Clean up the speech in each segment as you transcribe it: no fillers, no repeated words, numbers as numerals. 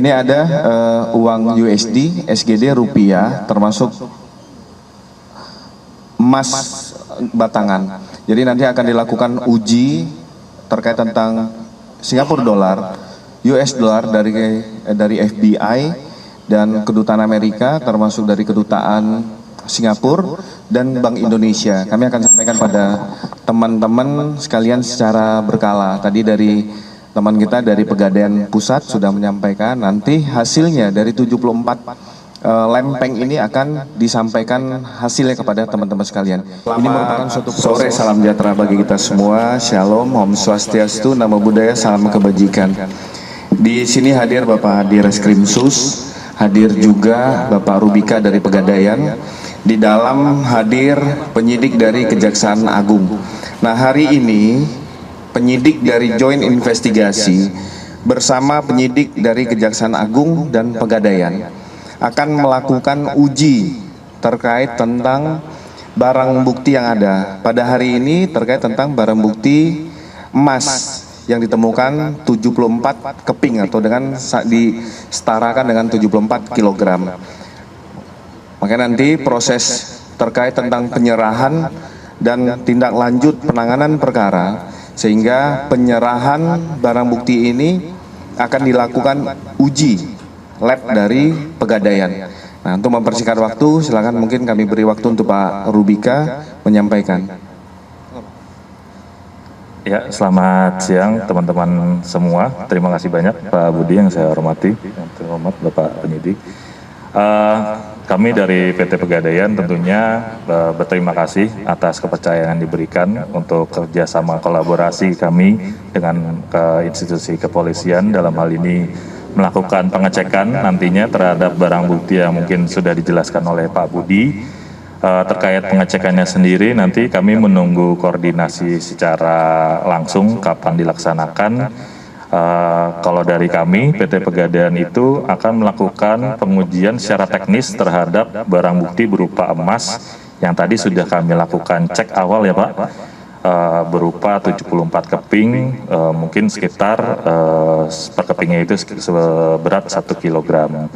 Ini ada uang USD, SGD, rupiah, termasuk emas batangan. Jadi nanti akan dilakukan uji terkait tentang Singapura dolar, US dollar dari FBI dan kedutaan Amerika, termasuk dari kedutaan Singapura dan Bank Indonesia. Kami akan sampaikan pada teman-teman sekalian secara berkala. Tadi dari teman kita dari Pegadaian Pusat sudah menyampaikan, nanti hasilnya dari 74 lempeng ini akan disampaikan hasilnya kepada teman-teman sekalian. Ini merupakan suatu sore, salam sejahtera bagi kita semua. Shalom, Om Swastiastu, Namo Buddhaya, salam kebajikan. Di sini hadir Bapak Direskrim Sus, hadir juga Bapak Rubika dari Pegadaian. Di dalam hadir penyidik dari Kejaksaan Agung. Nah, hari ini penyidik dari Joint Investigasi bersama penyidik dari Kejaksaan Agung dan Pegadaian akan melakukan uji terkait tentang barang bukti yang ada. Pada hari ini terkait tentang barang bukti emas yang ditemukan 74 keping atau dengan disetarakan dengan 74 kg. Maka nanti proses terkait tentang penyerahan dan tindak lanjut penanganan perkara, sehingga penyerahan barang bukti ini akan dilakukan uji lab dari Pegadaian. Nah, untuk mempersingkat waktu, silakan mungkin kami beri waktu untuk Pak Rubika menyampaikan. Ya, selamat siang teman-teman semua. Terima kasih banyak Pak Budi yang saya hormati, yang terhormat Bapak penyidik. Kami dari PT Pegadaian tentunya berterima kasih atas kepercayaan yang diberikan untuk kerjasama kolaborasi kami dengan institusi kepolisian, dalam hal ini melakukan pengecekan nantinya terhadap barang bukti yang mungkin sudah dijelaskan oleh Pak Budi. Terkait pengecekannya sendiri, nanti kami menunggu koordinasi secara langsung kapan dilaksanakan. Kalau dari kami, PT Pegadaian itu akan melakukan pengujian secara teknis terhadap barang bukti berupa emas yang tadi sudah kami lakukan cek awal ya Pak, berupa 74 keping, mungkin sekitar per kepingnya itu seberat 1 kilogram.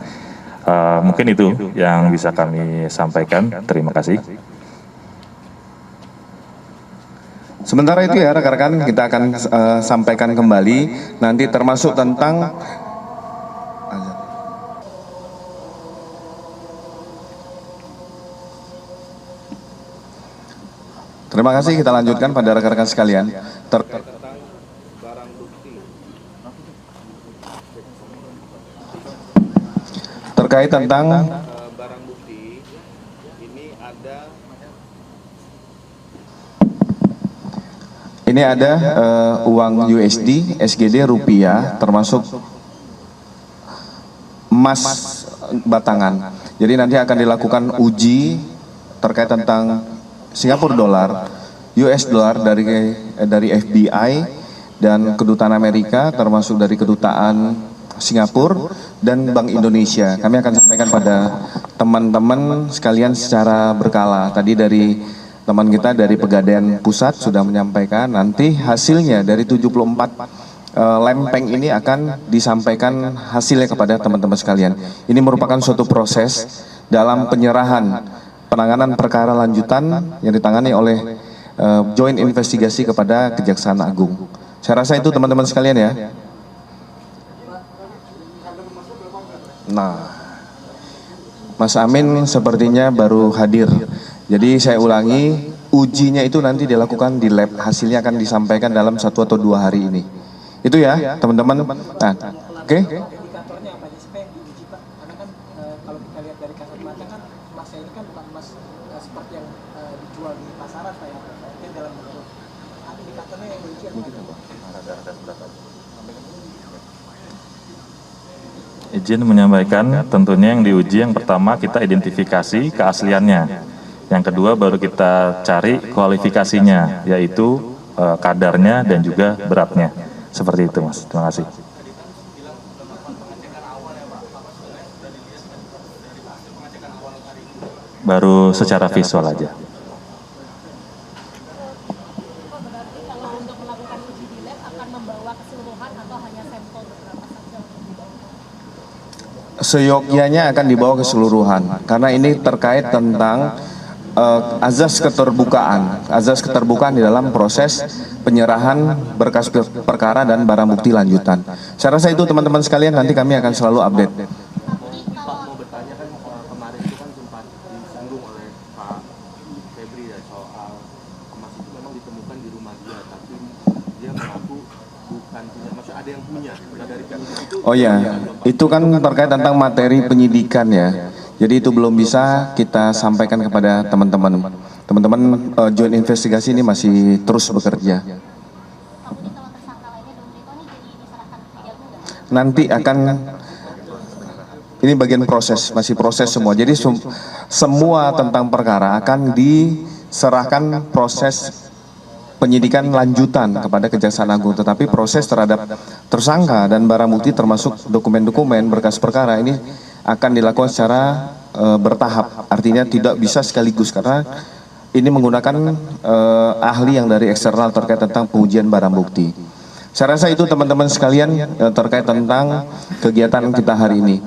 Mungkin itu yang bisa kami sampaikan. Terima kasih. Sementara itu ya rekan-rekan, kita akan sampaikan kembali nanti termasuk tentang terima kasih, kita lanjutkan pada rekan-rekan sekalian. Terkait tentang barang bukti ini ada uang USD, SGD, rupiah, termasuk emas batangan. Jadi nanti akan dilakukan uji terkait tentang Singapura dolar, US dollar dari FBI dan kedutaan Amerika, termasuk dari kedutaan Singapura dan Bank Indonesia. Kami akan sampaikan pada teman-teman sekalian secara berkala. Tadi dari teman kita dari Pegadaian Pusat sudah menyampaikan, nanti hasilnya dari 74 lempeng ini akan disampaikan hasilnya kepada teman-teman sekalian. Ini merupakan suatu proses dalam penyerahan penanganan perkara lanjutan yang ditangani oleh Joint Investigasi kepada Kejaksaan Agung. Saya rasa itu teman-teman sekalian ya. Nah, Mas Amin sepertinya baru hadir. Jadi saya ulangi, ujinya itu nanti dilakukan di lab, hasilnya akan disampaikan dalam 1 atau 2 hari ini. Itu ya teman-teman. Nah, oke. Indikatornya apa aja sih Pak yang diuji Pak? Karena kan kalau kita lihat dari kasat mata kan emasnya ini kan bukan emas seperti yang dijual di pasaran Pak ya, mungkin dalam bentuk indikatornya yang diuji apa aja? Izin menyampaikan, tentunya yang diuji yang pertama kita identifikasi keasliannya. Yang kedua baru kita cari kualifikasinya, yaitu kadarnya dan juga beratnya. Seperti itu Mas, terima kasih. Baru secara visual aja. Berarti kalau untuk melakukan uji di lab akan membawa keseluruhan atau hanya sampel beberapa saja untuk dibawa? seyogyanya akan dibawa keseluruhan karena ini terkait tentang azas keterbukaan di dalam proses penyerahan berkas perkara dan barang bukti lanjutan. Saya rasa itu teman-teman sekalian, nanti kami akan selalu update. Pak mau bertanya kan kemarin itu kan sempat disinggung oleh Pak Febri ya soal emas itu memang ditemukan di rumah dia, tapi dia mengaku bukan punya, maksudnya ada yang punya. Nah dari penyidik itu. Oh ya, itu kan terkait tentang materi penyidikan ya. Jadi itu belum bisa kita sampaikan kepada teman-teman. Teman-teman joint investigasi ini masih terus bekerja. Nanti akan, ini bagian proses, masih proses semua. Jadi semua tentang perkara akan diserahkan proses penyidikan lanjutan kepada Kejaksaan Agung. Tetapi proses terhadap tersangka dan barang bukti termasuk dokumen-dokumen berkas perkara ini akan dilakukan secara bertahap. Artinya tidak bisa sekaligus karena ini menggunakan ahli yang dari eksternal terkait tentang pengujian barang bukti. Saya rasa itu teman-teman sekalian terkait tentang kegiatan kita hari ini.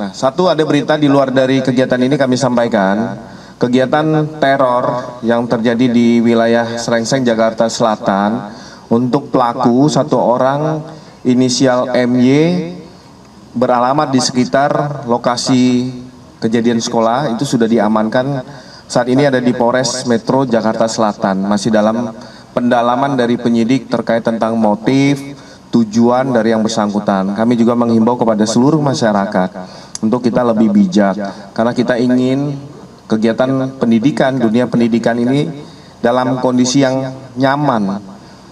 Nah, satu ada berita di luar dari kegiatan ini kami sampaikan. Kegiatan teror yang terjadi di wilayah Srengseng, Jakarta Selatan untuk pelaku satu orang inisial MY beralamat di sekitar lokasi kejadian sekolah itu sudah diamankan. Saat ini ada di Polres Metro Jakarta Selatan, masih dalam pendalaman dari penyidik terkait tentang motif, tujuan dari yang bersangkutan. Kami juga menghimbau kepada seluruh masyarakat untuk kita lebih bijak karena kita ingin kegiatan pendidikan, dunia pendidikan ini dalam kondisi yang nyaman.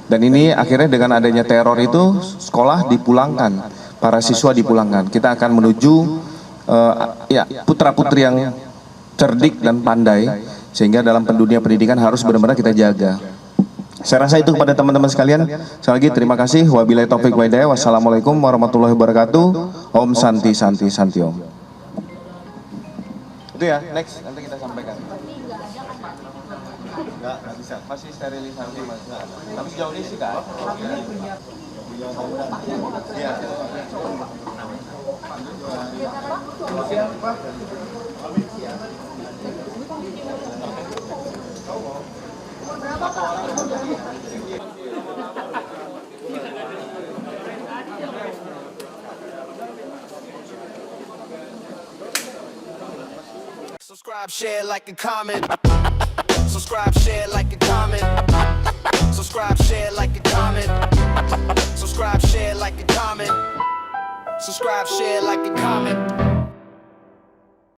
Dan ini akhirnya dengan adanya teror itu sekolah dipulangkan. Para siswa dipulangkan. Kita akan menuju putra-putri yang cerdik dan pandai, sehingga dalam dunia pendidikan harus benar-benar kita jaga. Saya rasa itu kepada teman-teman sekalian. Sekali lagi terima kasih. Wabillahi taufik wa hidayah. Wassalamualaikum warahmatullahi wabarakatuh. Om Santi Santi Santi Om. Itu ya, next nanti kita sampaikan. Enggak bisa. Masih sterilisasi Mas. Tapi sejauh ini sih kan. Iya. Subscribe, share, like, and comment. Subscribe, share, like, and comment. Subscribe, share, like, and comment. Subscribe, share, like, and comment. Subscribe, share, like, and comment.